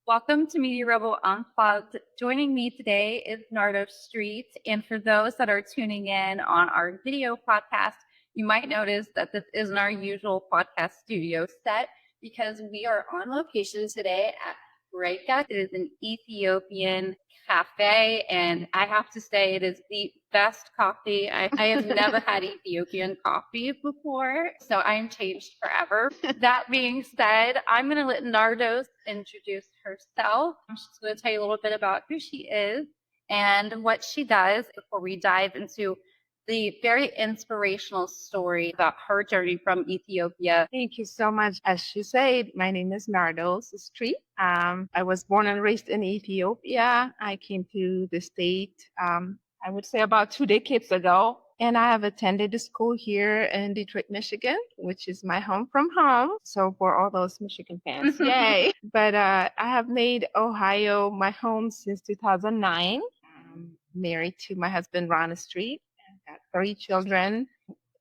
Welcome to Media Rebel Unplugged. Joining me today is Nardos Street. And for those that are tuning in on our video podcast, you might notice that this isn't our usual podcast studio set because we are on location today at Bereka. It is an Ethiopian cafe, and I have to say it is the best coffee. I have never had Ethiopian coffee before, so I am changed forever. That being said, I'm going to let Nardos introduce herself. She's going to tell you a little bit about who she is and what she does before we dive into the very inspirational story about her journey from Ethiopia. Thank you so much. As you said, my name is Nardos Street. I was born and raised in Ethiopia. I came to the state, I would say about 2 decades ago. And I have attended the school here in Detroit, Michigan, which is my home from home. So for all those Michigan fans, yay. But I have made Ohio my home since 2009. I'm married to my husband, Ron Street. I've got 3 children,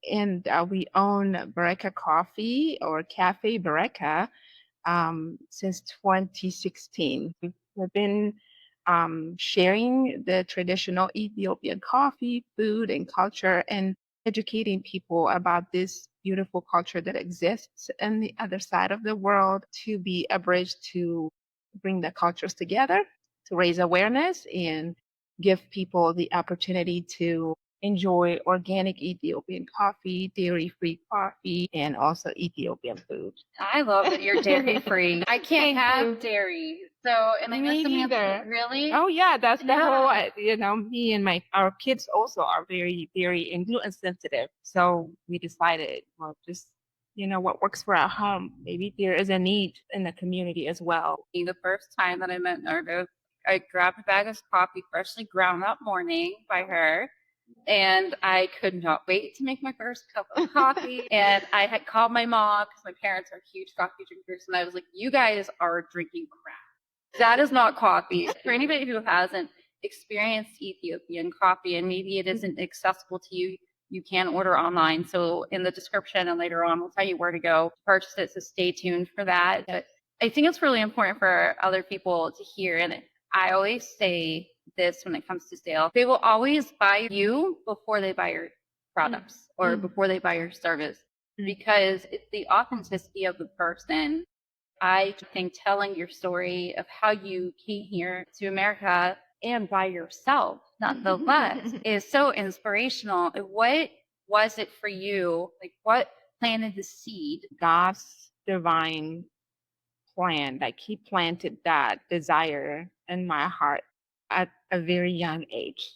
and we own Bereka Coffee or Cafe Bereka since 2016. We've been sharing the traditional Ethiopian coffee, food, and culture, and educating people about this beautiful culture that exists on the other side of the world to be a bridge to bring the cultures together, to raise awareness, and give people the opportunity to enjoy organic Ethiopian coffee, dairy-free coffee, and also Ethiopian food. I love that you're dairy free. I can't Thank have you. dairy. So, and I know Me some neither. really? Oh yeah, that's the whole. Yeah. Me and our kids also are very, very gluten sensitive. So we decided, well, just what works for our home. Maybe there is a need in the community as well. The first time that I met Nardo, I grabbed a bag of coffee freshly ground that morning by her. And I could not wait to make my first cup of coffee. And I had called my mom because my parents are huge coffee drinkers. And I was like, you guys are drinking crap. That is not coffee. For anybody who hasn't experienced Ethiopian coffee and maybe it isn't accessible to you, you can order online. So in the description and later on, we'll tell you where to go to purchase it. So stay tuned for that. But I think it's really important for other people to hear. And I always say this when it comes to sales. They will always buy you before they buy your products or before they buy your service because it's the authenticity of the person. I think telling your story of how you came here to America and by yourself, nonetheless, is so inspirational. What was it for you? Like, what planted the seed? God's divine plan, like He planted that desire in my heart at a very young age.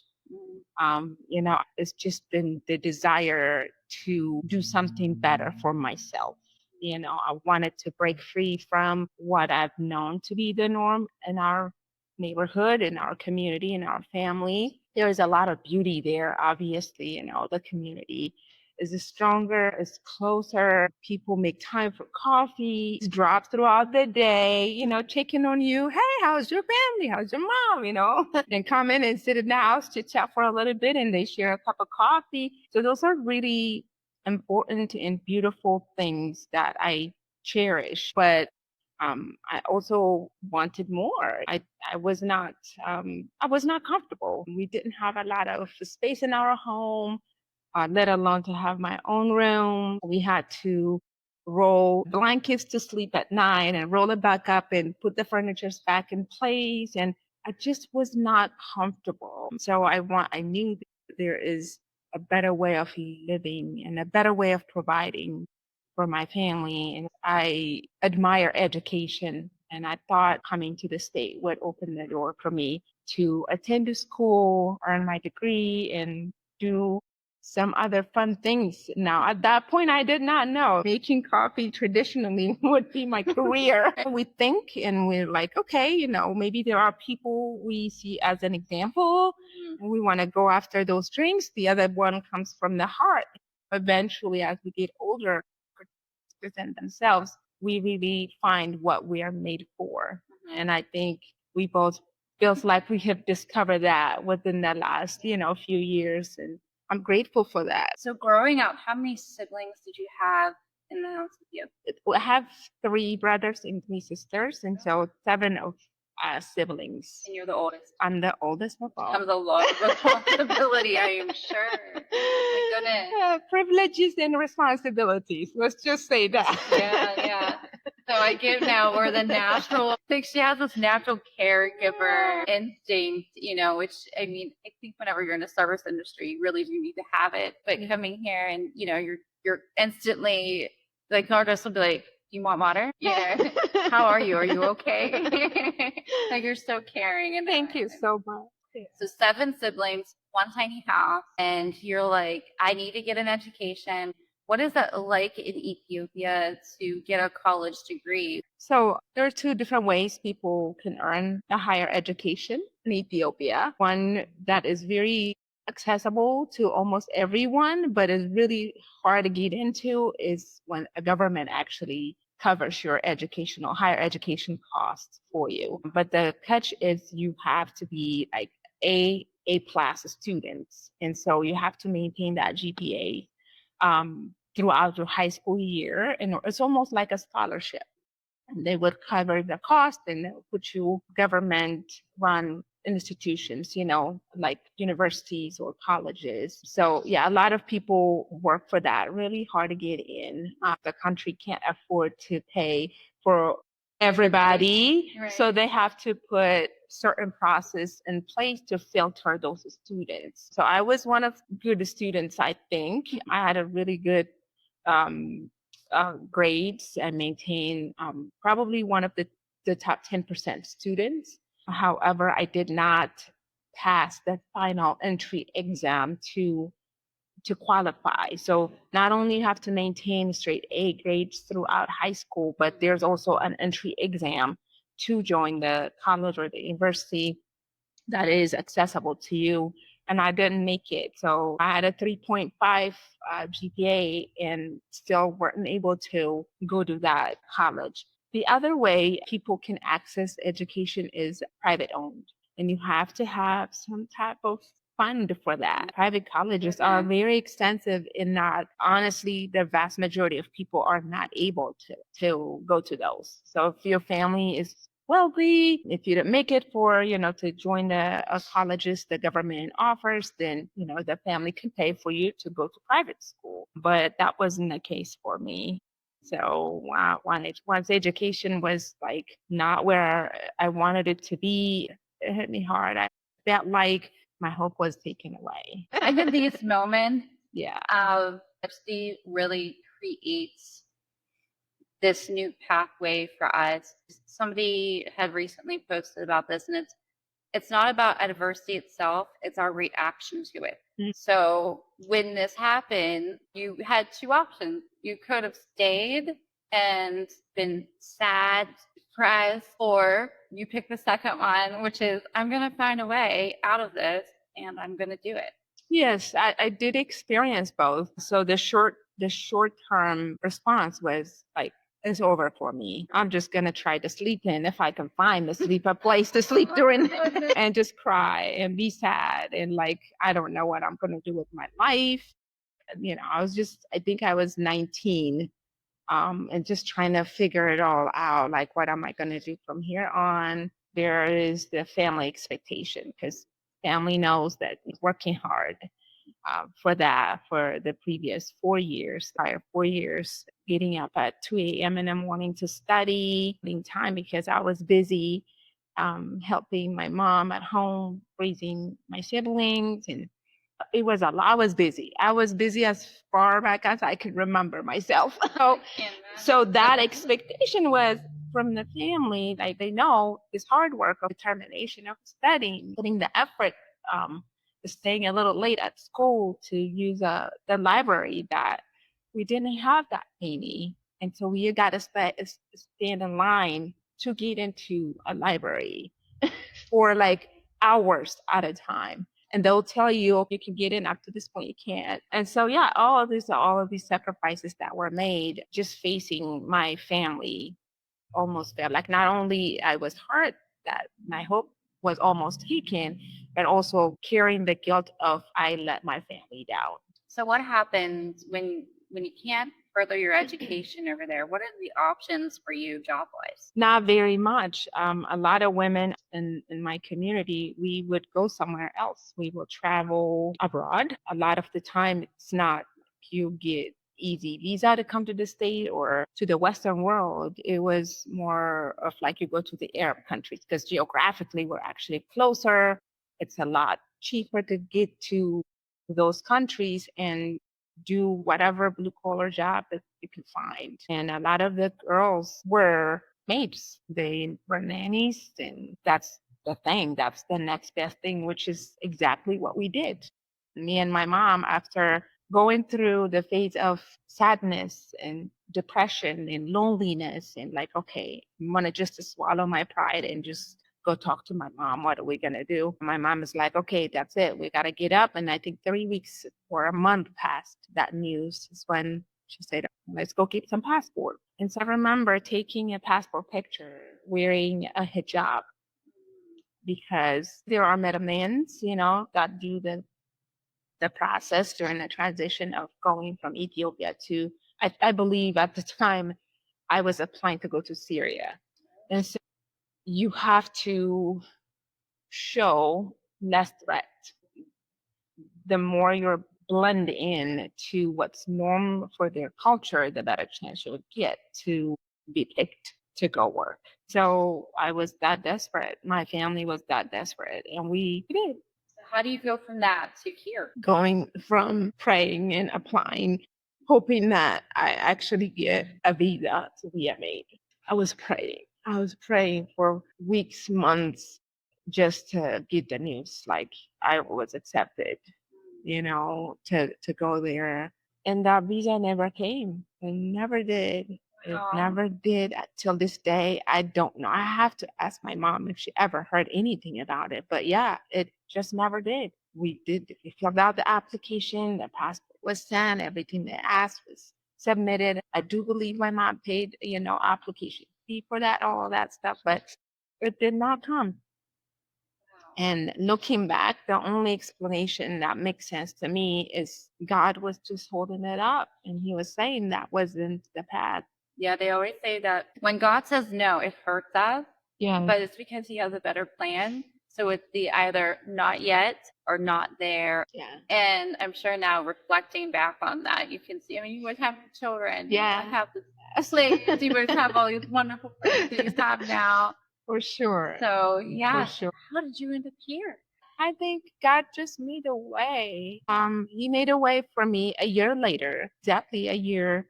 It's just been the desire to do something better for myself. I wanted to break free from what I've known to be the norm in our neighborhood, in our community, in our family. There is a lot of beauty there, obviously, the community is stronger, is closer. People make time for coffee, drop throughout the day, checking on you. Hey, how's your family? How's your mom? Then come in and sit in the house, chit chat for a little bit, and they share a cup of coffee. So those are really important and beautiful things that I cherish. But I also wanted more. I was not comfortable. We didn't have a lot of space in our home, let alone to have my own room. We had to roll blankets to sleep at night and roll it back up and put the furniture back in place. And I just was not comfortable. So I knew that there is a better way of living and a better way of providing for my family. And I admire education. And I thought coming to the state would open the door for me to attend a school, earn my degree, and do some other fun things. Now, at that point, I did not know making coffee traditionally would be my career. We think and we're like, okay, maybe there are people we see as an example. And we want to go after those drinks. The other one comes from the heart. Eventually, as we get older, present themselves, we really find what we are made for. And I think we both feels like we have discovered that within the last, few years. And I'm grateful for that. So growing up, how many siblings did you have in the house with you? I have 3 brothers and 3 sisters, and so 7 of siblings. And you're the oldest. I'm the oldest of all. Comes a lot of responsibility, I am sure. My goodness. Privileges and responsibilities. Let's just say that. Yeah. So I get now we're the natural. I think she has this natural caregiver instinct, which I mean, I think whenever you're in the service industry, you really do need to have it. But coming here and you're instantly like Nardos will be like, "You want water? How are you? Are you okay?" Like you're so caring. And Thank you so much. so 7 siblings, one tiny house, and you're like, I need to get an education. What is that like in Ethiopia to get a college degree? So there are 2 different ways people can earn a higher education in Ethiopia. One that is very accessible to almost everyone, but is really hard to get into is when a government actually covers your higher education costs for you. But the catch is you have to be like A plus students. And so you have to maintain that GPA throughout your high school year. And it's almost like a scholarship. And they would cover the cost and they'll put you government run institutions, like universities or colleges. So yeah, a lot of people work for that, really hard to get in. The country can't afford to pay for everybody. Right. So they have to put certain process in place to filter those students. So I was one of good students, I think. I had a really good grades and maintain probably one of the top 10% students. However, I did not pass the final entry exam to qualify. So not only have to maintain straight A grades throughout high school, but there's also an entry exam to join the college or the university that is accessible to you. And I didn't make it. So I had a 3.5 GPA and still weren't able to go to that college. The other way people can access education is private owned. And you have to have some type of fund for that. Private colleges are very expensive in that honestly, the vast majority of people are not able to go to those. So if your family is wealthy, if you don't make it for, to join the colleges the government offers, then, the family can pay for you to go to private school. But that wasn't the case for me. So once education was like not where I wanted it to be, it hit me hard. I felt like my hope was taken away. I think these moments Yeah. of Steve really creates this new pathway for us. Somebody had recently posted about this, and it's not about adversity itself, it's our reaction to it. Mhm. So when this happened, you had 2 options. You could have stayed and been sad, depressed, or you pick the second one, which is I'm going to find a way out of this and I'm going to do it. Yes, I did experience both. So the short term response was like, it's over for me. I'm just gonna try to sleep in if I can find a place to sleep during and just cry and be sad and like I don't know what I'm gonna do with my life. I think I was 19 and just trying to figure it all out. Like, what am I gonna do from here on? There is the family expectation because family knows that working hard for the previous 4 years, getting up at 2 a.m. in the morning to study, getting time because I was busy helping my mom at home, raising my siblings. And it was a lot. I was busy. As far back as I could remember myself. So that expectation was from the family, like they know this hard work of determination of studying, putting the effort, staying a little late at school to use the library that we didn't have that many. And so we got to stand in line to get into a library for like hours at a time. And they'll tell you if you can get in up to this point, you can't. And so, yeah, all of these sacrifices that were made just facing my family almost felt like not only I was hurt that my hope was almost taken, but also carrying the guilt of I let my family down. So what happens when you can't further your education over there? What are the options for you job wise? Not very much. A lot of women in my community, we would go somewhere else. We will travel abroad. A lot of the time, it's not you get easy visa to come to the state or to the Western world. It was more of like you go to the Arab countries because geographically we're actually closer. It's a lot cheaper to get to those countries and do whatever blue collar job that you can find. And a lot of the girls were maids. They were nannies, and that's the thing. That's the next best thing, which is exactly what we did. Me and my mom, after going through the phase of sadness and depression and loneliness, and like, okay, I'm gonna just to swallow my pride and just go talk to my mom. What are we gonna do? My mom is like, okay, that's it. We gotta get up. And I think 3 weeks or a month past that news is when she said, let's go get some passport. And so I remember taking a passport picture wearing a hijab because there are middlemans, that do the process during the transition of going from Ethiopia to, I believe at the time I was applying to go to Syria. And so you have to show less threat. The more you're blend in to what's normal for their culture, the better chance you'll get to be picked to go work. So I was that desperate. My family was that desperate, and we did. So how do you go from that to here? Going from praying and applying, hoping that I actually get a visa to be a maid. I was praying. I was praying for weeks, months, just to get the news like I was accepted, to go there. And that visa never came. It never did. It Aw. never did till this day. I don't know. I have to ask my mom if she ever heard anything about it. But yeah, it just never did. We filled out the application, the passport was sent, everything they asked was submitted. I do believe my mom paid, application fee for that, all that stuff, but it did not come. And looking back, the only explanation that makes sense to me is God was just holding it up and he was saying that wasn't the path. Yeah, they always say that when God says no, it hurts us, Yeah. but it's because he has a better plan. So it's the either not yet or not there. Yeah. And I'm sure now reflecting back on that, you can see, I mean, you would have children. Yeah. You would have the slaves. You would have all these wonderful friends that you have now. For sure. So, yeah. For sure. How did you end up here? I think God just made a way. He made a way for me a year later, exactly a year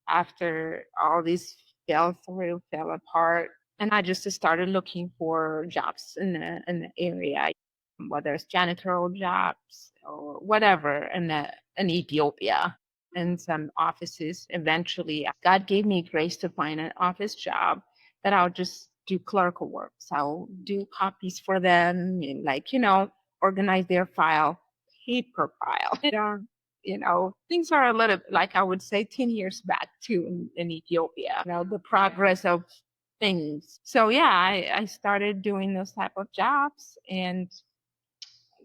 after all this fell apart. And I just started looking for jobs in the area, whether it's janitorial jobs or whatever in Ethiopia, and some offices. Eventually, God gave me grace to find an office job that I'll just do clerical work. So I'll do copies for them and organize their file, paper file. Things are a little like I would say 10 years back too in Ethiopia. The progress of things. So yeah, I started doing those type of jobs, and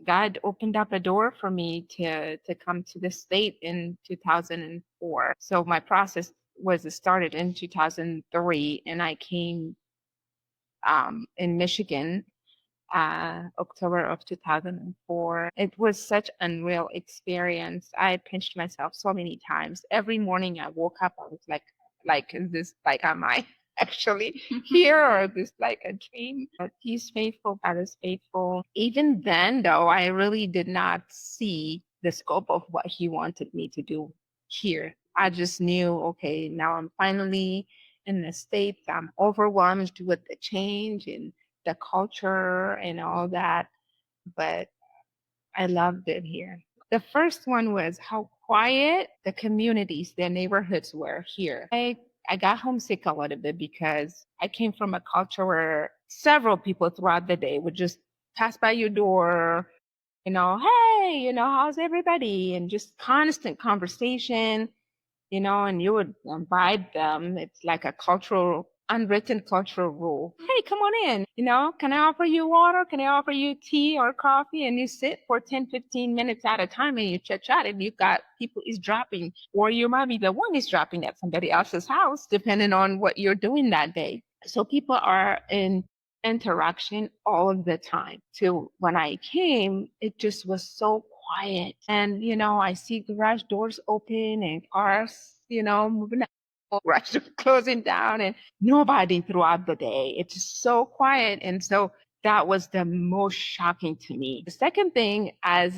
God opened up a door for me to come to the state in 2004. So my process was started in 2003, and I came in Michigan, October of 2004. It was such an unreal experience. I pinched myself so many times. Every morning I woke up, I was like, is this like, am I actually here, or is this like a dream? But he's faithful, God is faithful. Even then, though, I really did not see the scope of what he wanted me to do here. I just knew, okay, now I'm finally in the States. I'm overwhelmed with the change and the culture and all that, but I loved it here. The first one was how quiet the communities, the neighborhoods were here. I got homesick a little bit because I came from a culture where several people throughout the day would just pass by your door, hey, how's everybody? And just constant conversation, and you would invite them. It's like a cultural unwritten cultural rule. Hey, come on in. Can I offer you water? Can I offer you tea or coffee? And you sit for 10, 15 minutes at a time and you chit chat and you got people eavesdropping, or you might be the one eavesdropping at somebody else's house, depending on what you're doing that day. So people are in interaction all of the time. So when I came, it just was so quiet. And, I see garage doors open and cars, moving rush closing down and nobody throughout the day. It's just so quiet. And so that was the most shocking to me. The second thing, as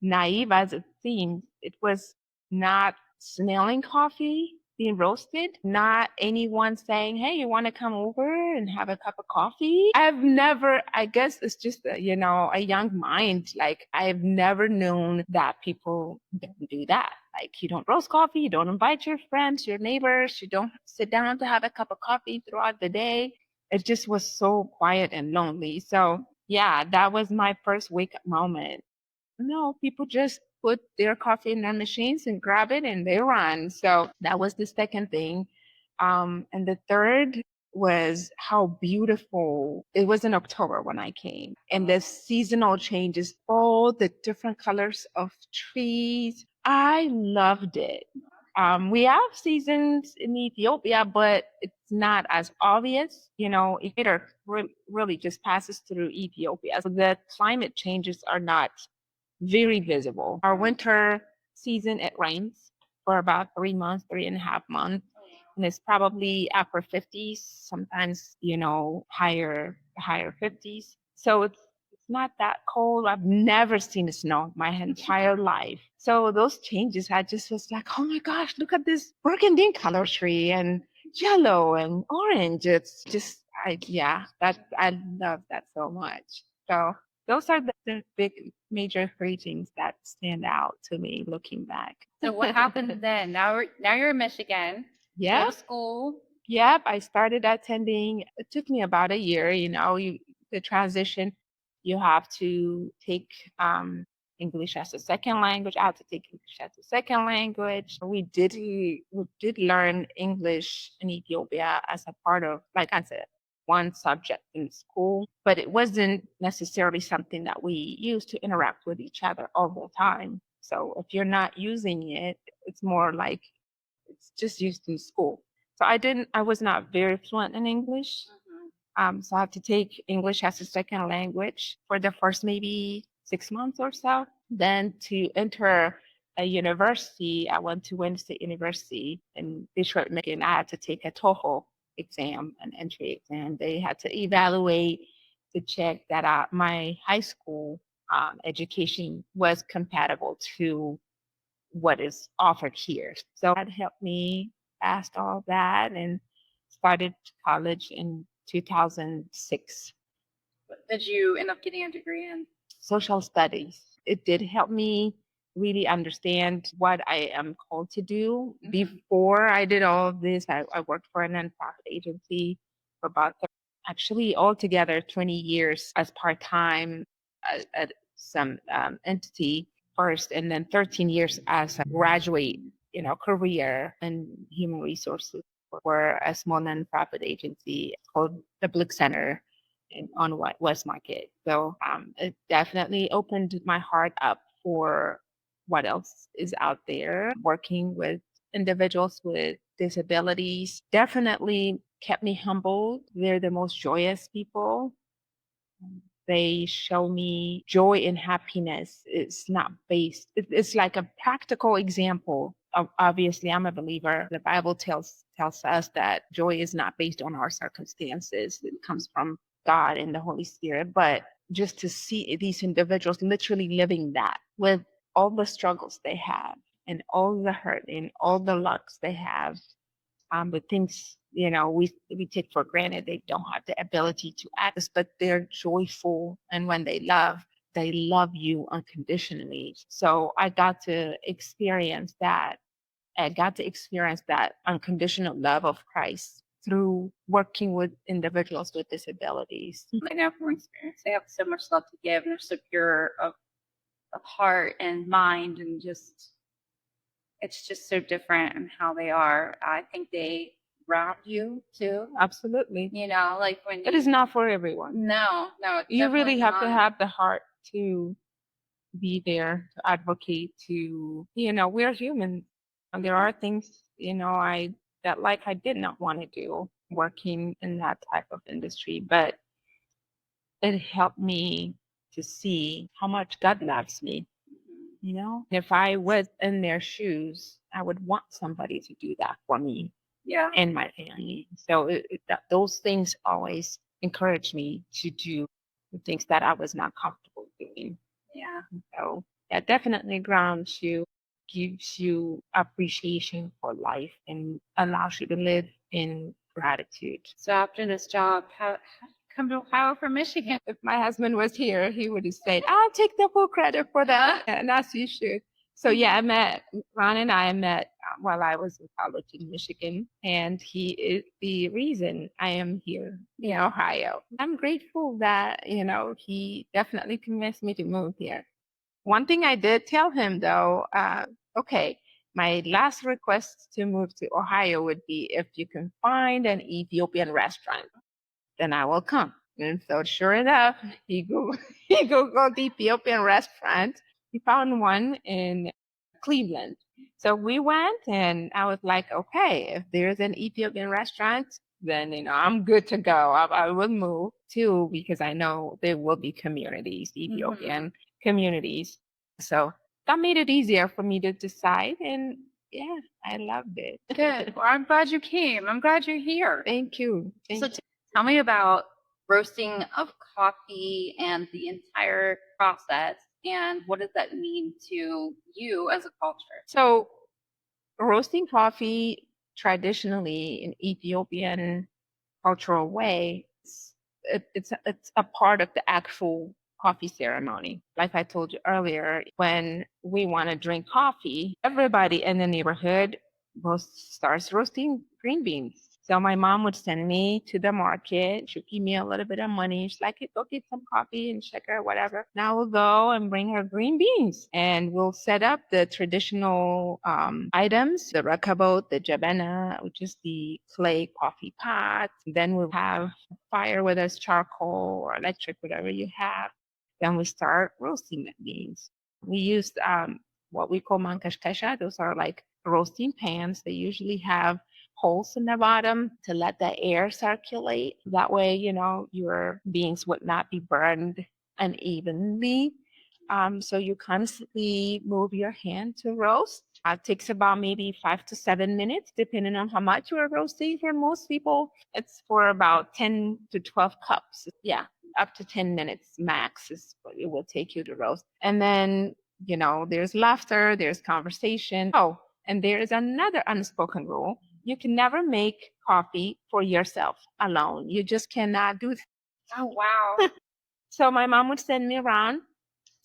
naive as it seemed, it was not smelling coffee being roasted, not anyone saying, hey, you want to come over and have a cup of coffee? I guess it's just, a young mind. Like, I've never known that people don't do that. Like, you don't roast coffee, you don't invite your friends, your neighbors, you don't sit down to have a cup of coffee throughout the day. It just was so quiet and lonely. So, yeah, that was my first wake up moment. No, people just put their coffee in their machines and grab it and they run. So that was the second thing. And the third was how beautiful it was in October when I came. And the seasonal changes, all the different colors of trees. I loved it. We have seasons in Ethiopia, but it's not as obvious. Equator really just passes through Ethiopia. So the climate changes are not very visible. Our winter season, it rains for about 3 months, 3.5 months. And it's probably upper 50s, sometimes, higher 50s. So it's not that cold. I've never seen the snow my entire life. So those changes, I just was like, oh my gosh, look at this burgundy color tree and yellow and orange. It's just, I love that so much. So those are the big major three things that stand out to me looking back. So what happened then? Now you're in Michigan. You go Yeah. to school. Yep. I started attending. It took me about a year. The transition, you have to take English as a second language. I had to take English as a second language. We did learn English in Ethiopia as a part of, like I said, one subject in school, but it wasn't necessarily something that we used to interact with each other all the time. So if you're not using it, it's more like it's just used in school. So I was not very fluent in English. So I had to take English as a second language for the first maybe 6 months or so. Then to enter a university, I went to Wayne State University in Detroit, Michigan. I had to take a TOEFL exam, an entry exam. They had to evaluate to check that my high school education was compatible to what is offered here. So that helped me pass all that and started college in 2006. Did you end up getting a degree in? Social studies. It did help me really understand what I am called to do. Before I did all of this, I worked for a nonprofit agency for about actually altogether 20 years as part-time at some entity first, and then 13 years as a graduate, career in human resources for a small nonprofit agency called the Blick Center on West Market. So it definitely opened my heart up for what else is out there. Working with individuals with disabilities definitely kept me humbled. They're the most joyous people. They show me joy and happiness. It's not based, it's like a practical example. Obviously, I'm a believer. The Bible tells us that joy is not based on our circumstances. It comes from God and the Holy Spirit. But just to see these individuals literally living that with all the struggles they have and all the hurt and all the lucks they have, but things, we take for granted. They don't have the ability to access, but they're joyful. And when they love you unconditionally. So I got to experience that. I got to experience that unconditional love of Christ through working with individuals with disabilities. I know from experience they have so much love to give, and they're so pure of heart and mind, and just it's just so different in how they are. I think they ground you too. Absolutely. You know, like when It you, is not for everyone. no, it's You really definitely have to not. have the heart to be there, to advocate, to, we're human. And there are things, I did not want to do working in that type of industry, but it helped me to see how much God loves me. If I was in their shoes, I would want somebody to do that for me Yeah. and my family. So those things always encourage me to do the things that I was not comfortable doing. Yeah. So that definitely grounds you, gives you appreciation for life, and allows you to live in gratitude. So after this job, how come to Ohio from Michigan? If my husband was here, he would have said, I'll take the full credit for that. And as you should. So yeah, Ron and I met while I was in college in Michigan, and he is the reason I am here in Ohio. I'm grateful that, he definitely convinced me to move here. One thing I did tell him though, okay, my last request to move to Ohio would be if you can find an Ethiopian restaurant, then I will come. And so sure enough, he Googled Ethiopian restaurant. He found one in Cleveland. So we went, and I was like, okay, if there's an Ethiopian restaurant, then, I'm good to go. I will move too, because I know there will be communities, Ethiopian communities. So that made it easier for me to decide. And yeah, I loved it. Good. Well, I'm glad you came. I'm glad you're here. Thank you. So tell me about roasting of coffee and the entire process, and what does that mean to you as a culture? So roasting coffee traditionally in Ethiopian cultural way, it's a part of the actual coffee ceremony. Like I told you earlier, when we want to drink coffee, everybody in the neighborhood starts roasting green beans. So my mom would send me to the market. She'd give me a little bit of money. She's like, "Hey, go get some coffee and sugar, whatever." Now we'll go and bring her green beans, and we'll set up the traditional items, the rakabot, the jabana, which is the clay coffee pot. Then we'll have fire, whether it's charcoal or electric, whatever you have. Then we start roasting the beans. We used what we call mankashkasha. Those are like roasting pans. They usually have holes in the bottom to let the air circulate. That way, your beans would not be burned unevenly. So you constantly move your hand to roast. It takes about maybe 5 to 7 minutes, depending on how much you are roasting. For most people, it's for about 10 to 12 cups. Yeah, up to 10 minutes max is what it will take you to roast. And then, there's laughter, there's conversation. Oh, and there is another unspoken rule. You can never make coffee for yourself alone. You just cannot do that. Oh, wow. So my mom would send me around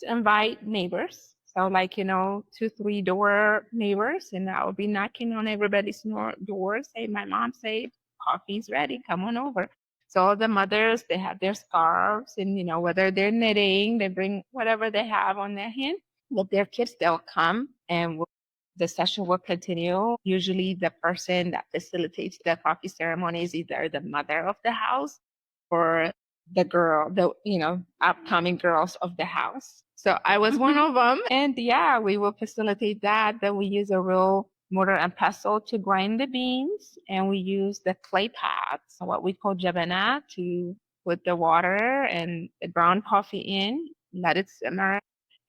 to invite neighbors. So like, 2, 3 door neighbors, and I would be knocking on everybody's doors. Hey, my mom said coffee's ready. Come on over. So the mothers, they have their scarves, and whether they're knitting, they bring whatever they have on their hand. With their kids, they'll come, and the session will continue. Usually the person that facilitates the coffee ceremony is either the mother of the house or the girl, upcoming girls of the house. So I was one of them. And yeah, we will facilitate that. Then we use a real mortar and pestle to grind the beans. And we use the clay pots, what we call jabana, to put the water and the ground coffee in, let it simmer.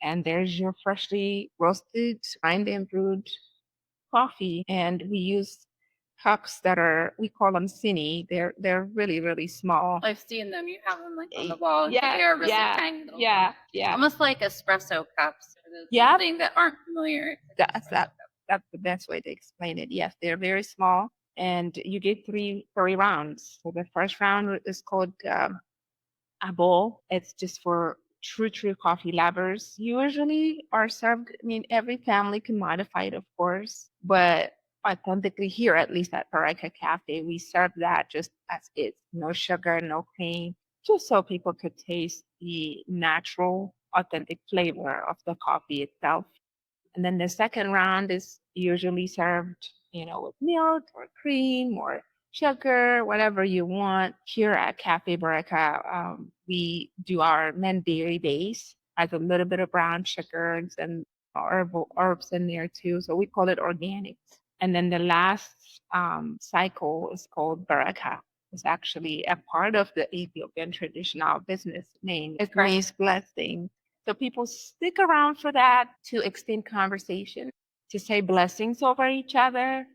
And there's your freshly roasted, grind and brewed coffee. And we use cups that we call them cine. They're really, really small. I've seen them. You have them like on the wall. Yeah, They are really yeah, tiny. Little yeah, cups. yeah. Almost like espresso cups. For those Yeah. listening that aren't familiar. That's the best way to explain it. Yes, they're very small, and you get three rounds. So the first round is called a bowl. It's just for true coffee lovers. Usually are served. I mean, every family can modify it, of course, but authentically here, at least at Bereka Cafe, we serve that just as is. No sugar, no cream, just so people could taste the natural, authentic flavor of the coffee itself. And then the second round is usually served, with milk or cream or sugar, whatever you want. Here at Cafe Bereka, we do our Mandiri base, has a little bit of brown sugars and herbs in there too. So we call it organics. And then the last cycle is called Bereka. It's actually a part of the Ethiopian traditional business name. It means blessing. So people stick around for that to extend conversation, to say blessings over each other.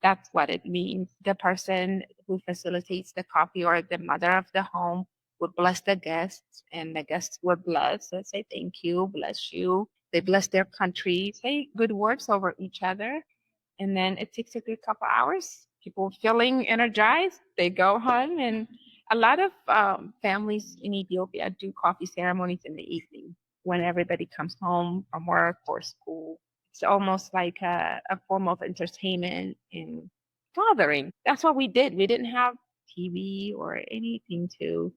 That's what it means. The person who facilitates the coffee or the mother of the home would bless the guests, and the guests would bless. So say thank you, bless you. They bless their country, say good words over each other. And then it takes a good couple hours. People feeling energized, they go home. And a lot of families in Ethiopia do coffee ceremonies in the evening when everybody comes home from work or school. It's almost like a form of entertainment and gathering. That's what we did. We didn't have TV or anything to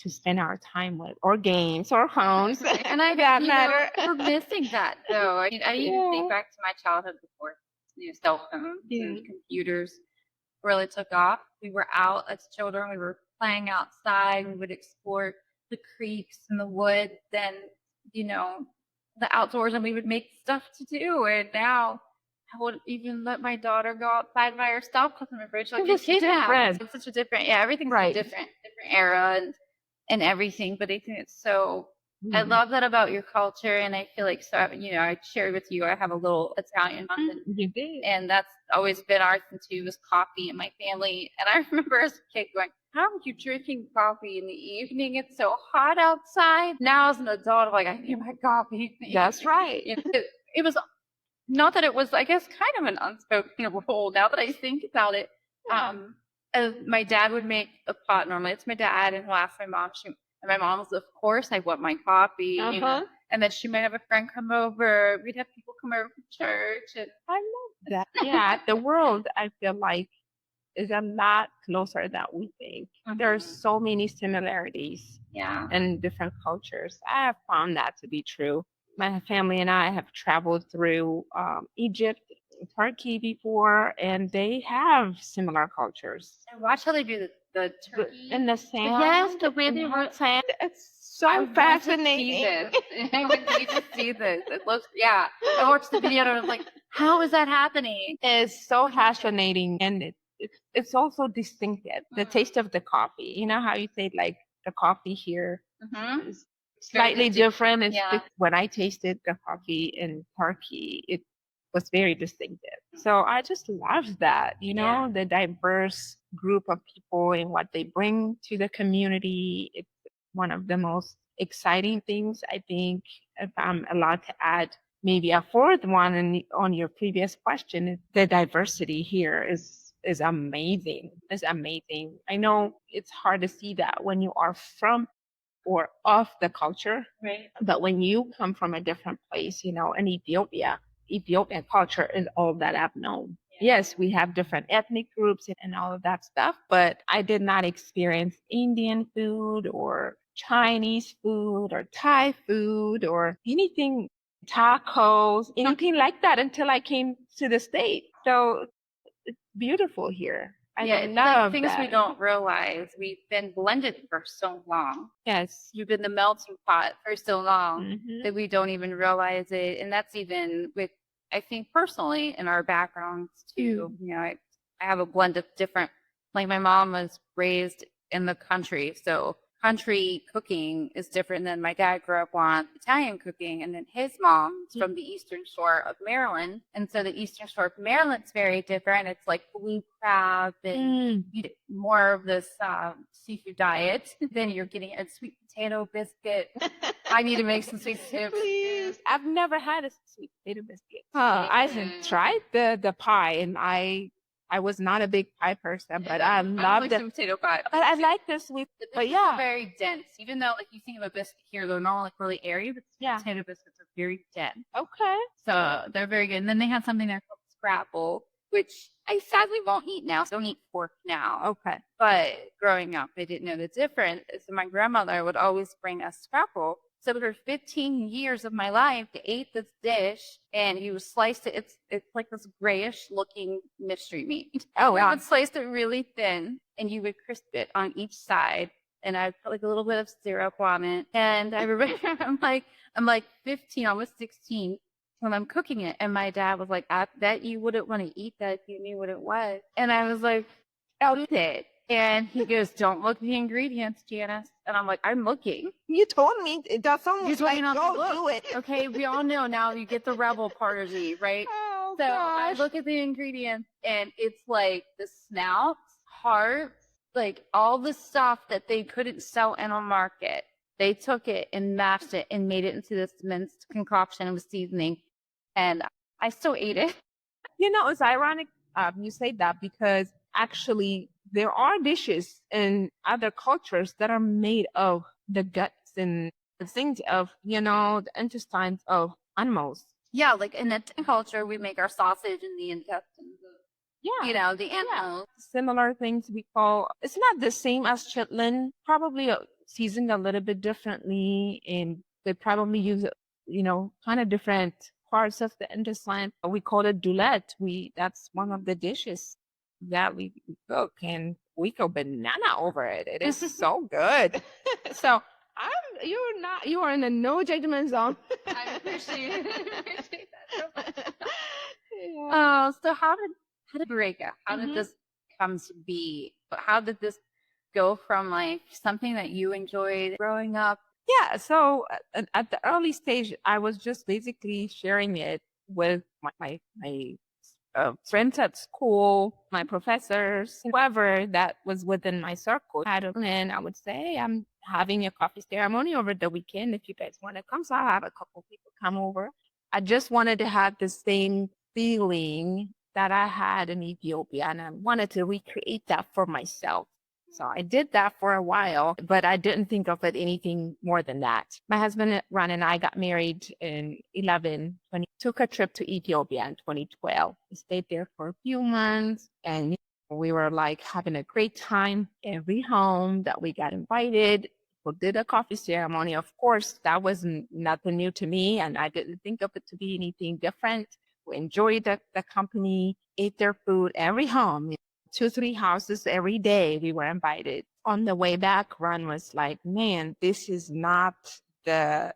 spend our time with, or games, or phones. And I that you matter. know, we're missing that though. I mean, I even think back to my childhood before cell phones and computers really took off. We were out as children. We were playing outside. We would explore the creeks and the woods and, you know, the outdoors, and we would make stuff to do. And now I wouldn't even let my daughter go outside by herself because I'm afraid she'll get kidnapped. It's such a different, everything's a different era and everything. But I think it's so. I love that about your culture, and I feel like, so I shared with you I have a little Italian mom, You did. and that's always been our thing too, was coffee in my family. And I remember as a kid going, how are you drinking coffee in the evening? It's so hot outside. Now as an adult, I'm like, I need my coffee. That's right. It was not that it was, I guess, kind of an unspoken rule now that I think about it. My dad would make a pot. Normally it's my dad, and he'll ask my mom. And my mom was, of course, I want my coffee. And then she might have a friend come over. We'd have people come over from church. And I love that. Yeah, the world, I feel like, is a lot closer than we think. There's so many similarities in different cultures. I have found that to be true. My family and I have traveled through Egypt, Turkey before, and they have similar cultures. And watch how they do the turkey. And the sand. Yes, the way they root sand. It's so fascinating. I would need to see this. It looks, I watched the video and I was like, how is that happening? It's so fascinating, and it's also distinctive. The taste of the coffee. You know how you say like the coffee here is slightly different. When I tasted the coffee in Turkey, it was very distinctive. So I just love that, the diverse group of people and what they bring to the community. It's one of the most exciting things, I think, if I'm allowed to add maybe a fourth one on your previous question. The diversity here is amazing. It's amazing. I know it's hard to see that when you are from or of the culture, right? But when you come from a different place, in Ethiopia, Ethiopian culture is all that I've known. Yes, we have different ethnic groups and all of that stuff, but I did not experience Indian food or Chinese food or Thai food or anything, tacos, anything like that until I came to the States. So it's beautiful here. I it's love like things that. we don't realize. We've been blended for so long. Yes. You've been the melting pot for so long that we don't even realize it. And that's even with, I think personally, in our backgrounds too. I have a blend of different, like my mom was raised in the country. So country cooking is different than my dad grew up on Italian cooking. And then his mom's from the Eastern Shore of Maryland. And so the Eastern Shore of Maryland's very different. It's like blue crab and more of this seafood diet. Then you're getting a sweet potato biscuit. I need to make some sweet potatoes. Please. I've never had a sweet potato biscuit. I have tried the pie, and I was not a big pie person, but I love the potato pie. But I like the sweet. But They're very dense. Even though, like, you think of a biscuit here, they're normally like really airy, but potato biscuits are very dense. Okay. So they're very good. And then they have something there called scrapple, which I sadly won't eat now. So I don't eat pork now. Okay. But growing up, I didn't know the difference. So my grandmother would always bring us scrapple So for 15 years of my life, I ate this dish, and you sliced it. It's like this grayish looking mystery meat. Oh, You wow. would slice it really thin, and you would crisp it on each side. And I'd put like a little bit of syrup on it. And I remember I'm like 15, almost 16 when I'm cooking it. And my dad was like, I bet you wouldn't want to eat that if you knew what it was. And I was like, I'll eat it. And he goes, don't look at the ingredients, Janice. And I'm like, I'm looking. You told me it does someone You told me like, not to go look. do it. Okay, we all know now you get the rebel part of me, right? Oh, So I gosh. look at the ingredients, and it's like the snout, heart, like all the stuff that they couldn't sell in a market. They took it and mashed it and made it into this minced concoction with seasoning. And I still ate it. You know, it's ironic you say that because actually there are dishes in other cultures that are made of the guts and the things of, the intestines of animals. Yeah, like in Italian culture, we make our sausage in the intestines of, Yeah. the Yeah. animals. Similar things we call, it's not the same as chitlin, probably seasoned a little bit differently, and they probably use, kind of different parts of the intestine. We call it dulette. That's one of the dishes that we cook, and we go banana over it. It is so good. So you are in a no judgment zone. I appreciate that so much. Yeah. So how did Bereka? How did this come to be? How did this go from like something that you enjoyed growing up? Yeah, so at the early stage, I was just basically sharing it with my friends at school, my professors, whoever that was within my circle. And I would say, hey, I'm having a coffee ceremony over the weekend. If you guys want to come, so I'll have a couple people come over. I just wanted to have the same feeling that I had in Ethiopia, and I wanted to recreate that for myself. So I did that for a while, but I didn't think of it anything more than that. My husband, Ron, and I got married in 20, took a trip to Ethiopia in 2012. We stayed there for a few months, and we were like having a great time. Every home that we got invited, we did a coffee ceremony. Of course, that was nothing new to me, and I didn't think of it to be anything different. We enjoyed the company, ate their food, every home. 2, 3 houses every day we were invited. On the way back, Ron was like, man, this is not the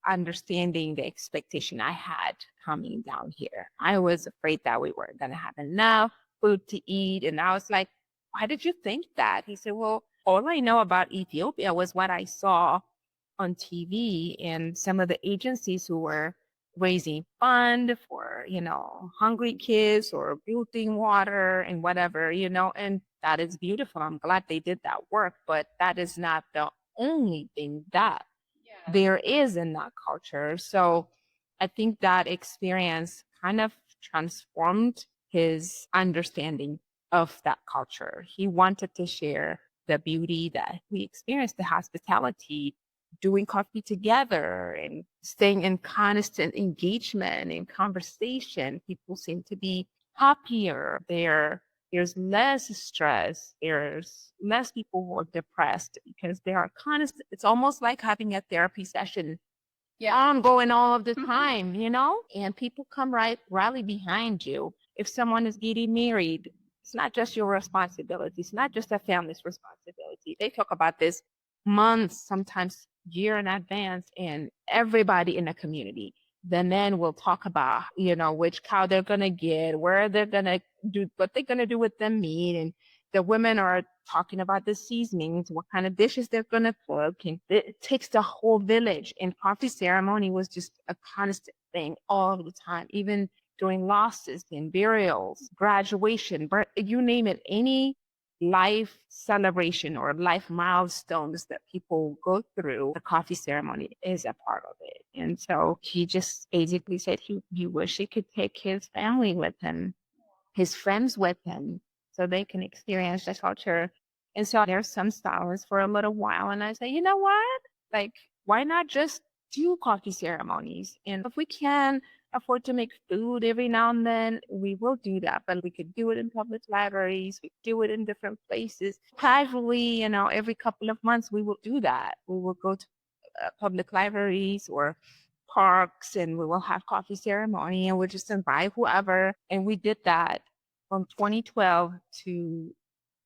understanding, the expectation I had coming down here. I was afraid that we weren't going to have enough food to eat. And I was like, why did you think that? He said, well, all I know about Ethiopia was what I saw on TV and some of the agencies who were raising fund for, hungry kids or building water and whatever, and that is beautiful. I'm glad they did that work, but that is not the only thing that there is in that culture. So I think that experience kind of transformed his understanding of that culture. He wanted to share the beauty that we experienced, the hospitality, doing coffee together and staying in constant engagement and conversation. People seem to be happier. There's less stress. There's less people who are depressed because they are constant. It's almost like having a therapy session ongoing all of the time, and people come rally behind you. If someone is getting married, it's not just your responsibility. It's not just a family's responsibility. They talk about this months, sometimes year in advance, and everybody in the community. The men will talk about, which cow they're going to get, where they're going to do, what they're going to do with the meat. And the women are talking about the seasonings, what kind of dishes they're going to cook. And it takes the whole village. And coffee ceremony was just a constant thing all the time, even during losses and burials, graduation, you name it, any life celebration or life milestones that people go through, the coffee ceremony is a part of it. And so he just basically said he wish he could take his family with him, his friends with him, so they can experience the culture. And so there's some stars for a little while. And I say, you know what? Like, why not just do coffee ceremonies? And if we can afford to make food every now and then, we will do that. But we could do it in public libraries. We do it in different places. Casually, every couple of months, we will do that. We will go to public libraries or parks, and we will have coffee ceremony, and we'll just invite whoever. And we did that from 2012 to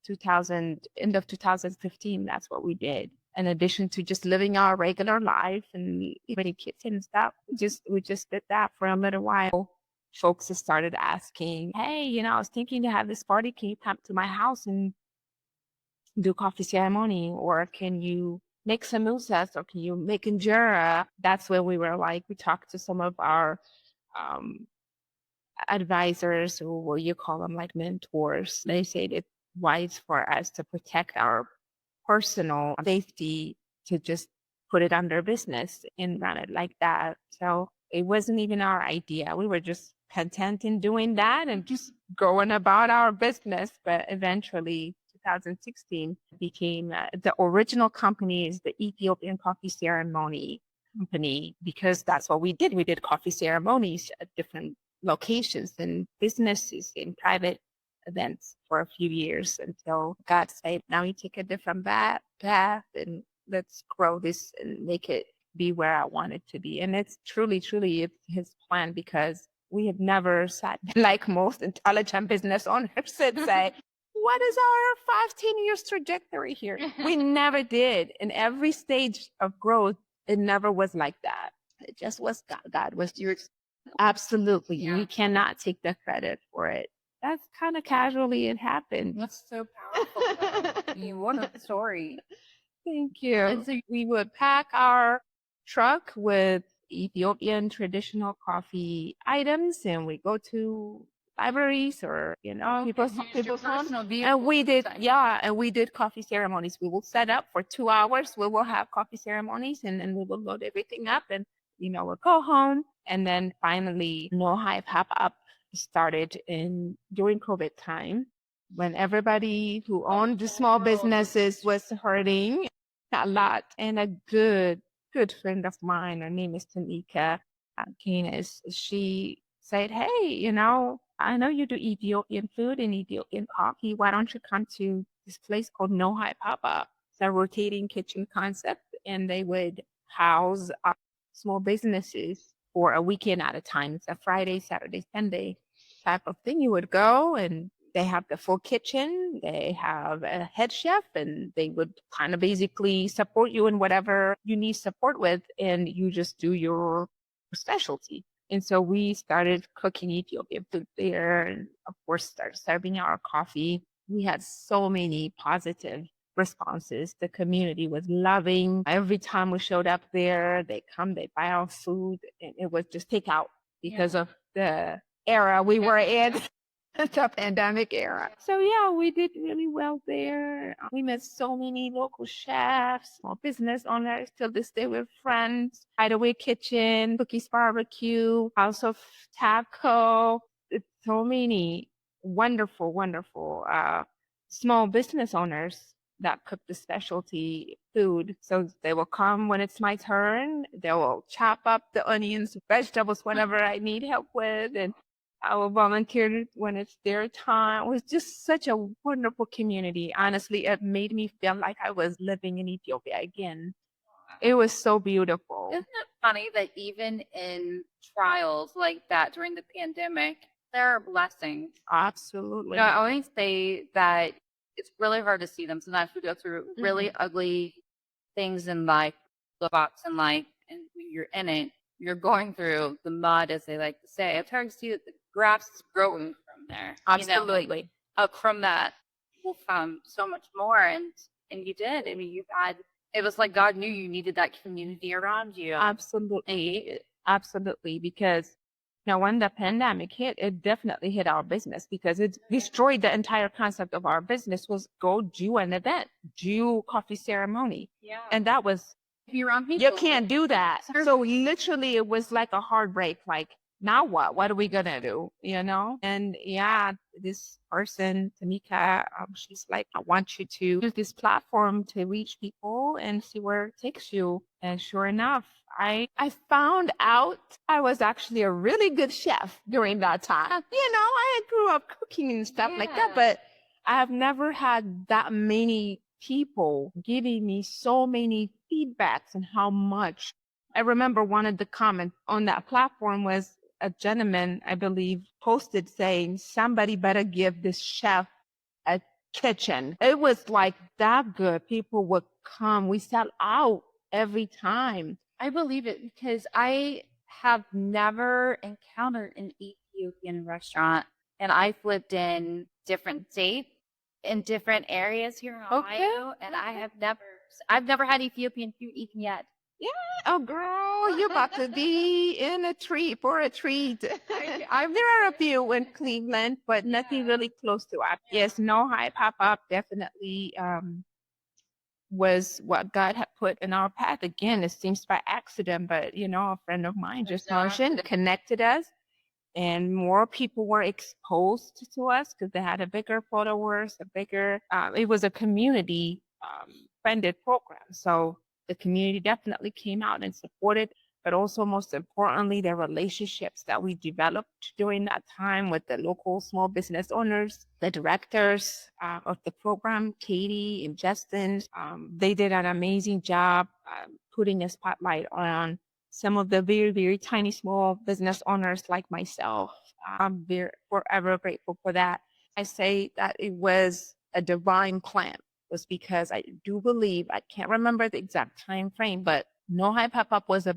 2000, end of 2015. That's what we did. In addition to just living our regular life and eating kids and stuff, we just did that for a little while. Folks just started asking, "Hey, I was thinking to have this party. Can you come to my house and do coffee ceremony, or can you make samosas, or can you make injera?" That's when we were like, we talked to some of our um, advisors, or what you call them, like mentors. They said it's wise for us to protect our personal safety to just put it under business and run it like that. So it wasn't even our idea. We were just content in doing that and just going about our business. But eventually, 2016 became the original company is the Ethiopian Coffee Ceremony Company, because that's what we did. We did coffee ceremonies at different locations and businesses and private events for a few years until God said, now you take a different path and let's grow this and make it be where I want it to be. And it's truly it's his plan, because we have never sat like most intelligent business owners and say, what is our 5-10 years trajectory here? We never did. In every stage of growth, it never was like that. It just was God. God was your absolutely. Yeah. You cannot take the credit for it. That's kind of casually it happened. That's so powerful. What a story. Thank you. And so we would pack our truck with Ethiopian traditional coffee items, and we go to libraries or people's homes. And we did coffee ceremonies. We will set up for 2 hours. We will have coffee ceremonies, and then we will load everything up, and we'll go home. And then finally, No Hype Hop Up started during COVID time, when everybody who owned the small businesses was hurting a lot. And a good friend of mine, her name is Tamika Canis, she said, hey, I know you do Ethiopian food and Ethiopian coffee. Why don't you come to this place called No Hype Hop Up? It's a rotating kitchen concept, and they would house small businesses for a weekend at a time. It's a Friday, Saturday, Sunday type of thing. You would go, and they have the full kitchen. They have a head chef, and they would kind of basically support you in whatever you need support with, and you just do your specialty. And so we started cooking Ethiopian food there, and of course started serving our coffee. We had so many positive responses. The community was loving. Every time we showed up there, they buy our food, and it was just takeout because of the era we were in. The pandemic era. So yeah, we did really well there. We met so many local chefs, small business owners. Till this day, we're friends. Hideaway Kitchen, Cookies Barbecue, House of Taco. It's so many wonderful small business owners that cook the specialty food. So they will come when it's my turn. They will chop up the onions, vegetables, whatever I need help with, and I will volunteer when it's their time. It was just such a wonderful community. Honestly, it made me feel like I was living in Ethiopia again. It was so beautiful. Isn't it funny that even in trials like that during the pandemic, there are blessings? Absolutely. I always say that it's really hard to see them. Sometimes we go through really ugly things in life, ups in life, and when you're in it, you're going through the mud, as they like to say. It's hard to see that the grass is growing from there. Absolutely. Up from that, we'll find so much more, and you did. I mean, it was like God knew you needed that community around you. Absolutely, because when the pandemic hit, it definitely hit our business, because it destroyed the entire concept of our business. Was go do an event, do coffee ceremony. Yeah. And that was, be around people. You can't do that. So literally it was like a heartbreak. Like, now what? What are we going to do? And yeah, this person, Tamika, she's like, I want you to use this platform to reach people and see where it takes you. And sure enough, I found out I was actually a really good chef during that time. I grew up cooking and stuff like that, but I have never had that many people giving me so many feedbacks and how much. I remember one of the comments on that platform was a gentleman, I believe, posted saying, somebody better give this chef a kitchen. It was like that good. People would come. We sell out every time. I believe it because I have never encountered an Ethiopian restaurant, and I've lived in different states in different areas here in Ohio, and I've never had Ethiopian food even yet. Yeah. Oh, girl, you're about to be in a treat for a treat. There are a few in Cleveland, but nothing really close to us. Yes, no high pop up definitely was what God had put in our path. Again, it seems by accident, but a friend of mine just mentioned, connected us, and more people were exposed to us because they had a bigger followers, it was a community funded program. So the community definitely came out and supported, but also most importantly, the relationships that we developed during that time with the local small business owners, the directors of the program, Katie and Justin. They did an amazing job putting a spotlight on some of the very, very tiny small business owners like myself. I'm forever grateful for that. I say that it was a divine plan, was because I do believe, I can't remember the exact time frame, but No High Pop Up was it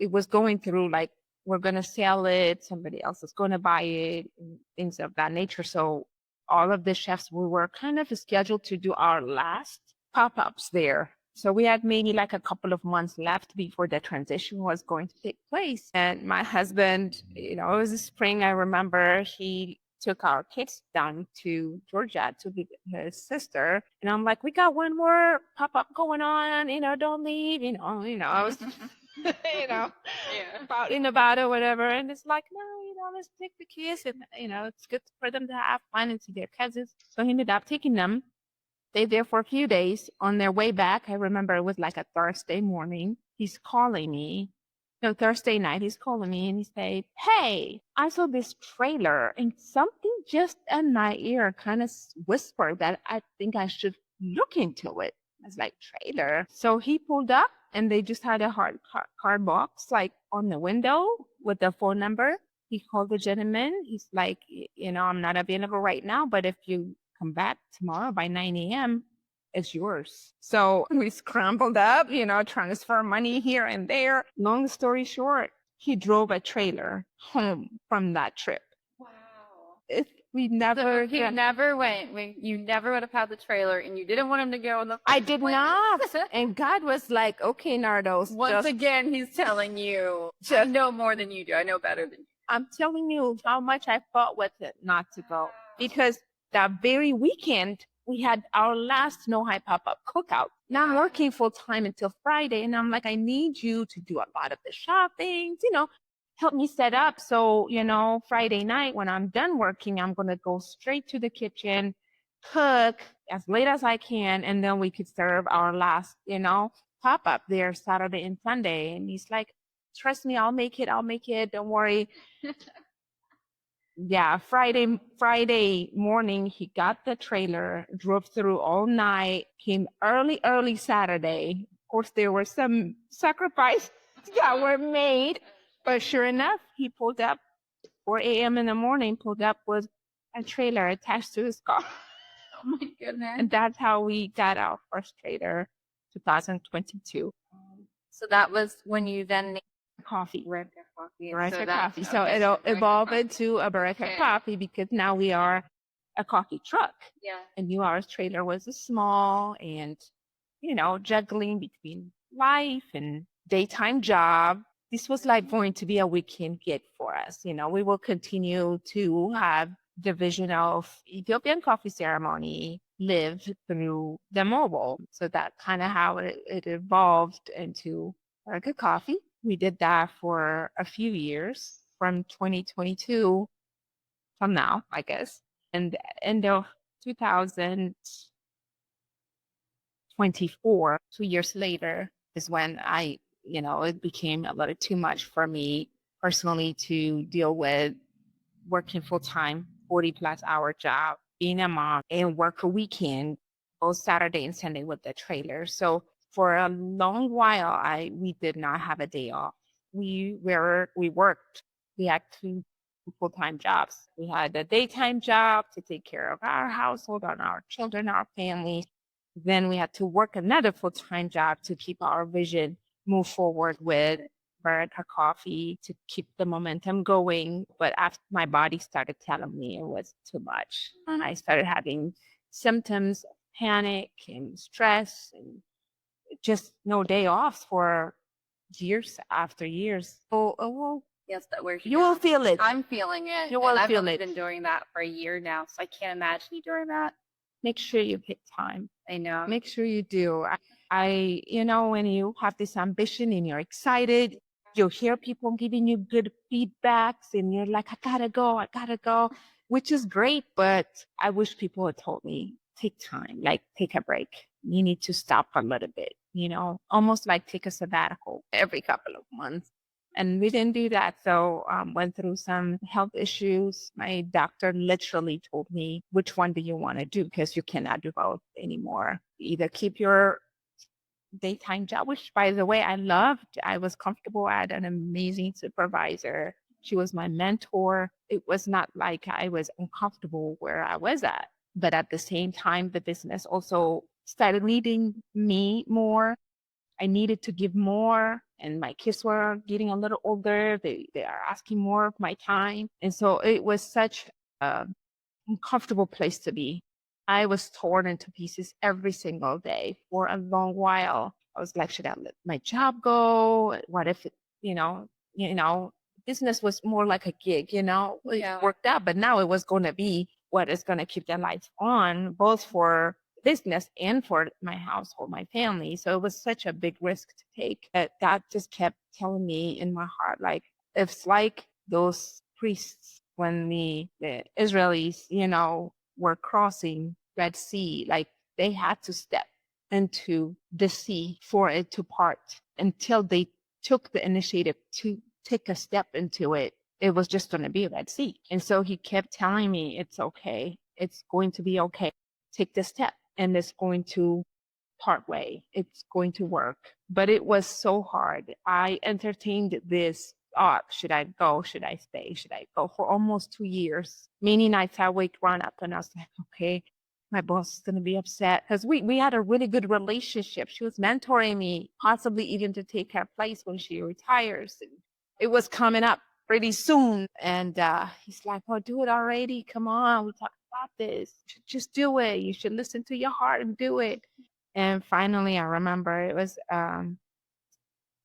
was going through like, we're going to sell it, somebody else is going to buy it, and things of that nature. So all of the chefs, we were kind of scheduled to do our last pop-ups there. So we had maybe like a couple of months left before the transition was going to take place. And my husband, it was the spring, I remember, he took our kids down to Georgia to be his sister. And I'm like, we got one more pop-up going on, don't leave, I was, spouting about it, whatever. And it's like, no, let's take the kids. And, it's good for them to have fun and see their cousins. So he ended up taking them. Stayed there for a few days. On their way back, I remember it was like a Thursday morning. He's calling me. No, Thursday night, he's calling me and he said, hey, I saw this trailer and something just in my ear kind of whispered that I think I should look into it. I was like, trailer? So he pulled up and they just had a card box like on the window with the phone number. He called the gentleman. He's like, I'm not available right now, but if you come back tomorrow by 9 a.m., it's yours. So we scrambled up, transfer money here and there. Long story short, he drove a trailer home from that trip. Wow. We never. So he never went. You never would have had the trailer, and you didn't want him to go on the. I did not. And God was like, "Okay, Nardos." Once again, He's telling you, I know more than you do. I know better than you. I'm telling you how much I fought with it not to go, because that very weekend we had our last No High Pop-Up cookout. Now I'm working full time until Friday, and I'm like, I need you to do a lot of the shopping, help me set up. So, Friday night when I'm done working, I'm going to go straight to the kitchen, cook as late as I can, and then we could serve our last, pop-up there Saturday and Sunday. And he's like, trust me, I'll make it. Don't worry. Yeah, Friday morning, he got the trailer, drove through all night, came early Saturday. Of course, there were some sacrifices that were made, but sure enough, he pulled up 4 a.m. in the morning, pulled up with a trailer attached to his car. Oh my goodness. And that's how we got our first trailer, 2022. So that was when you then Coffee. Bereka Coffee. Bereka Coffee. So it'll evolve into a Bereka Coffee because now we are a coffee truck. Yeah. And our trailer was small and, juggling between life and daytime job. This was like going to be a weekend gig for us. We will continue to have division of Ethiopian coffee ceremony live through the mobile. So that kind of how it evolved into Bereka Coffee. We did that for a few years from 2022 till now, I guess. And end of 2024, 2 years later, is when it became a little too much for me personally to deal with working full time, 40+ hour job, being a mom, and work a weekend, both Saturday and Sunday with the trailer. So For a long while, we did not have a day off. We worked. We had two full-time jobs. We had a daytime job to take care of our household and our children, our families. Then we had to work another full-time job to keep our vision move forward with Bereka Coffee to keep the momentum going. But after my body started telling me it was too much, and I started having symptoms of panic and stress and just no day off for years after years. Well, Yes, that we're you will feel it. I'm feeling it. You will and I've feel only it. been doing that for a year now, so I can't imagine you doing that. Make sure you pick time. I know. Make sure you do. When you have this ambition and you're excited, you'll hear people giving you good feedbacks and you're like, I gotta go, which is great. But I wish people had told me, take time, like take a break. You need to stop a little bit, almost like take a sabbatical every couple of months. And we didn't do that. So went through some health issues. My doctor literally told me, which one do you want to do? Because you cannot do both anymore. Either keep your daytime job, which by the way, I loved. I was comfortable. I had an amazing supervisor. She was my mentor. It was not like I was uncomfortable where I was at. But at the same time, the business also started needing me more. I needed to give more, and my kids were getting a little older. They are asking more of my time. And so it was such an uncomfortable place to be. I was torn into pieces every single day for a long while. I was like, should I let my job go? What if business was more like a gig, it worked out, but now it was going to be what is going to keep the lights on, both for business and for my household, my family. So it was such a big risk to take that just kept telling me in my heart, like, it's like those priests when the Israelis, were crossing Red Sea, like they had to step into the sea for it to part until they took the initiative to take a step into it. It was just going to be a Red Sea. And so he kept telling me, it's okay. It's going to be okay. Take the step and it's going to part way. It's going to work. But it was so hard. I entertained this thought, should I go? Should I stay? Should I go? For almost 2 years. Many nights I wake run up and I was like, okay, my boss is going to be upset because we had a really good relationship. She was mentoring me, possibly even to take her place when she retires. And it was coming up pretty soon. And he's like, oh, do it already. Come on. We talked about this. Just do it. You should listen to your heart and do it. And finally, I remember it was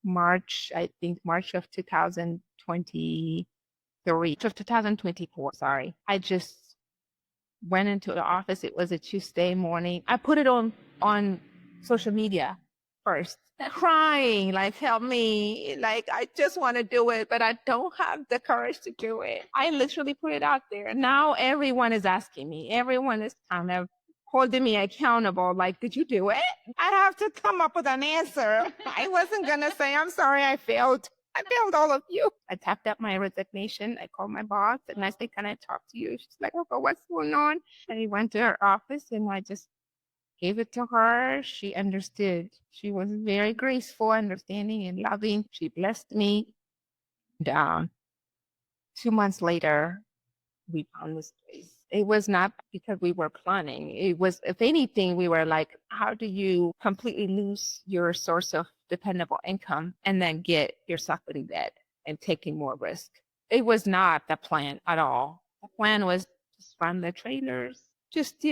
March of 2024, sorry. I just went into the office. It was a Tuesday morning. I put it on social media first, crying, like, help me. Like, I just want to do it, but I don't have the courage to do it. I literally put it out there. Now everyone is asking me. Everyone is kind of holding me accountable. Like, did you do it? I'd have to come up with an answer. I wasn't going to say, I'm sorry, I failed. I failed all of you. I tapped up my resignation. I called my boss and I said, can I talk to you? She's like, okay, what's going on? And I went to her office and I just gave it to her. She understood. She was very graceful, understanding, and loving. She blessed me. And 2 months later, we found this place. It was not because we were planning. It was, if anything, we were like, how do you completely lose your source of dependable income and then get yourself in debt and taking more risk? It was not the plan at all. The plan was just run the trailers, just,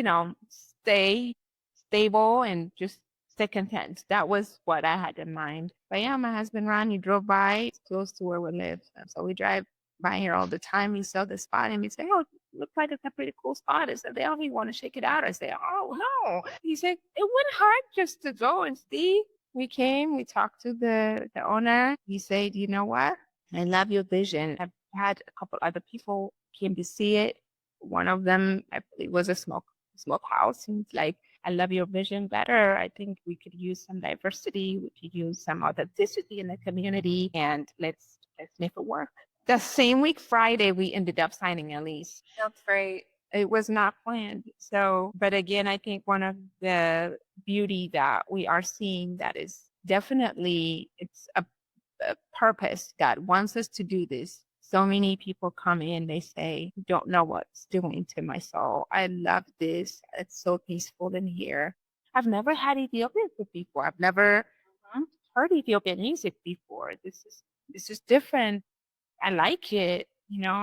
stay stable and just stay content. That was what I had in mind. But yeah, my husband Ron, he drove by. It's close to where we live. And so we drive by here all the time. He saw the spot and he said, oh, looks like it's a pretty cool spot. I said, oh, you want to shake it out? I said, oh, no. He said, it wouldn't hurt just to go and see. We came, we talked to the owner. He said, you know what? I love your vision. I've had a couple other people came to see it. One of them, I believe, was a smokehouse. And it's like, I love your vision better. I think we could use some diversity. We could use some authenticity in the community, and let's make it work. The same week, Friday, we ended up signing a lease. That's great. It was not planned. So, but again, I think one of the beauty that we are seeing that is definitely it's a purpose. God wants us to do this. So many people come in, they say, don't know what's doing to my soul. I love this. It's so peaceful in here. I've never had Ethiopian food before. I've never heard Ethiopian music before. This is different. I like it,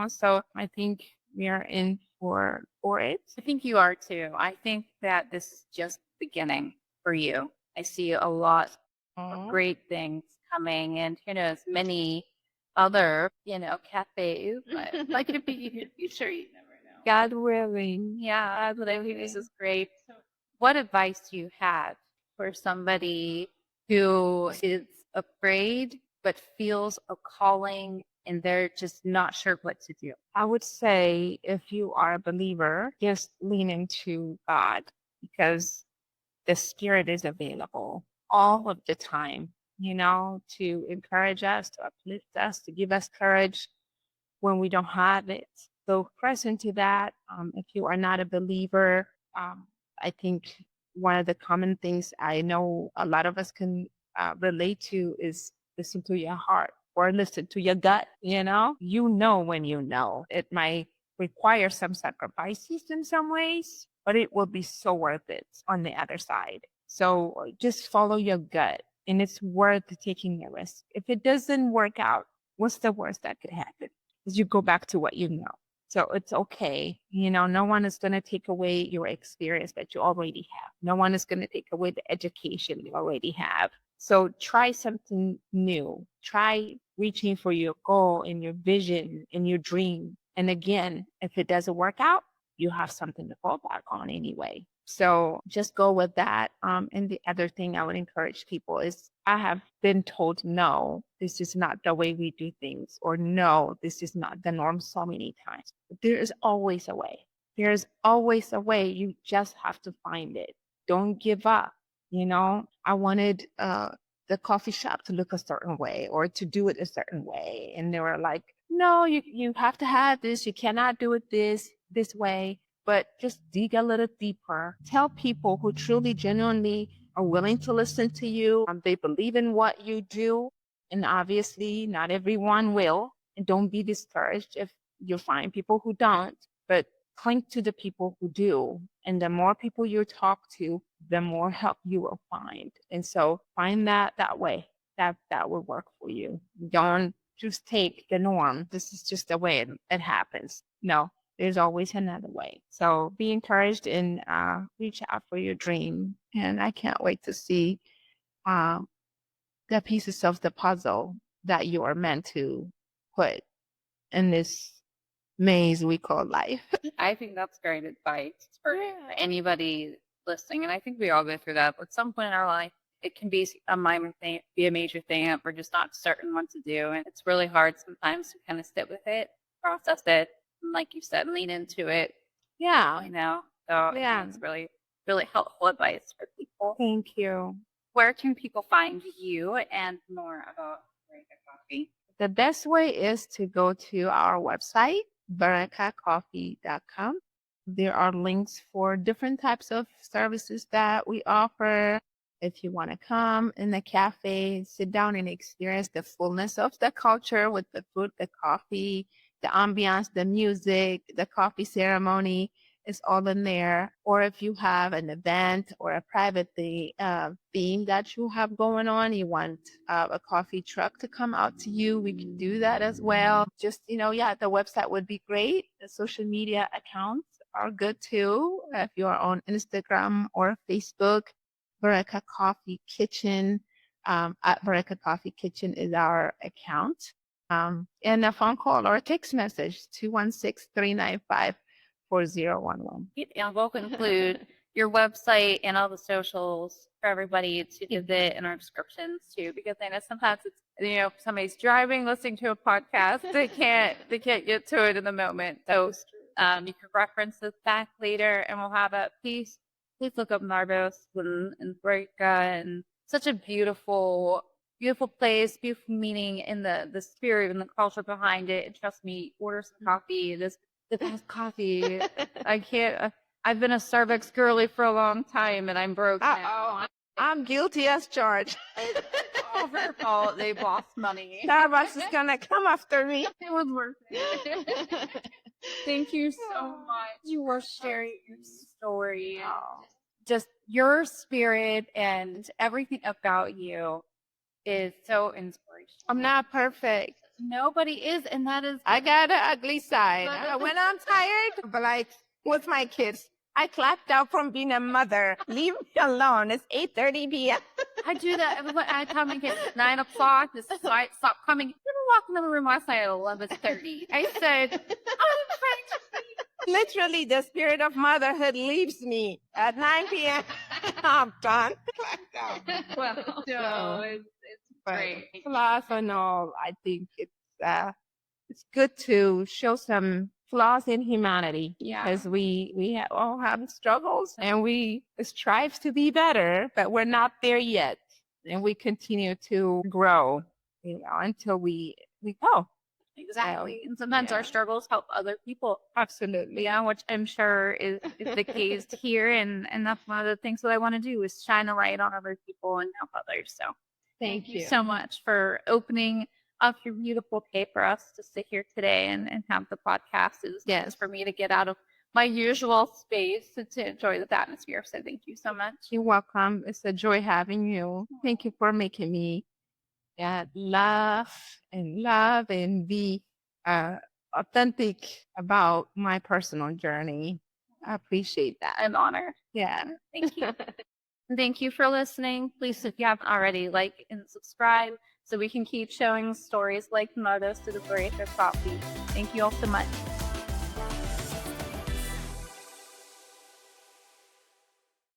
so I think we are in for it. I think you are too. I think that this is just beginning for you. I see a lot of great things coming, and who knows, many other, cafes. But like could be in the future, you never know. God willing. Yeah, but I think this is great. What advice do you have for somebody who is afraid but feels a calling and they're just not sure what to do? I would say if you are a believer, just lean into God because the Spirit is available all of the time, to encourage us, to uplift us, to give us courage when we don't have it. So press into that. If you are not a believer, I think one of the common things I know a lot of us can relate to is listen to your heart or listen to your gut. When you know. It might require some sacrifices in some ways, but it will be so worth it on the other side. So just follow your gut, and it's worth taking the risk. If it doesn't work out, what's the worst that could happen? Is you go back to what you know. So it's okay. No one is going to take away your experience that you already have. No one is going to take away the education you already have. So try something new. Try reaching for your goal and your vision and your dream. And again, if it doesn't work out, you have something to fall back on anyway. So just go with that. And the other thing I would encourage people is I have been told, no, this is not the way we do things, or no, this is not the norm so many times. But there is always a way. There's always a way. You just have to find it. Don't give up. I wanted the coffee shop to look a certain way or to do it a certain way. And they were like, no, you have to have this. You cannot do it this way. But just dig a little deeper. Tell people who truly, genuinely are willing to listen to you. They believe in what you do. And obviously, not everyone will. And don't be discouraged if you find people who don't. But cling to the people who do. And the more people you talk to, the more help you will find. And so find that way that will work for you. Don't just take the norm. This is just the way it happens. No, there's always another way. So be encouraged and reach out for your dream. And I can't wait to see the pieces of the puzzle that you are meant to put in this maze we call life. I think that's great advice for anybody listening. And I think we all go through that. But at some point in our life, it can be a minor thing, be a major thing that we're just not certain what to do. And it's really hard sometimes to kind of sit with it, process it, and like you said, lean into it. Yeah. So I think it's really, really helpful advice for people. Thank you. Where can people find you and more about Bereka Coffee? The best way is to go to our website, berekacoffee.com. There are links for different types of services that we offer. If you want to come in the cafe, sit down and experience the fullness of the culture with the food, the coffee, the ambiance, the music, the coffee ceremony is all in there. Or if you have an event or a private theme that you have going on, you want a coffee truck to come out to you, we can do that as well. Just, the website would be great. The social media accounts are good too. If you are on Instagram or Facebook, Bereka Coffee Kitchen, at Bereka Coffee Kitchen is our account. And a phone call or a text message, 216-395-4011. And we'll include your website and all the socials for everybody to visit in our descriptions too, because I know sometimes it's, somebody's driving, listening to a podcast, they can't get to it in the moment. So you can reference this back later, and we'll have it. Please look up Nardos and Bereka, and such a beautiful place, beautiful meaning in the spirit and the culture behind it. And trust me, order some coffee. It is The best coffee. I can't. I've been a Starbucks girly for a long time, and I'm broke now. Uh-oh. I'm guilty as charged. It's all her fault. They lost money. Starbucks is gonna come after me. It was worth it. Thank you so much for sharing your story. Just your spirit and everything about you is so inspirational. I'm not perfect. Nobody is, and that is. I got an ugly side. When I'm tired, but like with my kids, I clapped out from being a mother. Leave me alone. It's 8:30 p.m. I do that. I tell my kids 9 o'clock. This is why stop coming. You were walking in the room last night at 11:30. I said, I'm trying to sleep. Literally, the spirit of motherhood leaves me at 9 p.m. I'm done. Clapped out. Well, no, it's great. Flaws and all, I think it's good to show some flaws in humanity. Yeah. Because we all have struggles and we strive to be better, but we're not there yet. And we continue to grow, until we go. Exactly. And sometimes our struggles help other people. Absolutely. Yeah, which I'm sure is the case here. And that's one of the things that I want to do is shine a light on other people and help others. So Thank you so much for opening up your beautiful day for us to sit here today and have the podcast. Is for me to get out of my usual space and to enjoy the atmosphere. So thank you so much. You're welcome. It's a joy having you. Thank you for making me laugh and be authentic about my personal journey. I appreciate that. I'm honored. Yeah. Thank you. Thank you for listening. Please, if you haven't already, like and subscribe so we can keep showing stories like Nardos to the Bereka Coffee. Thank you all so much.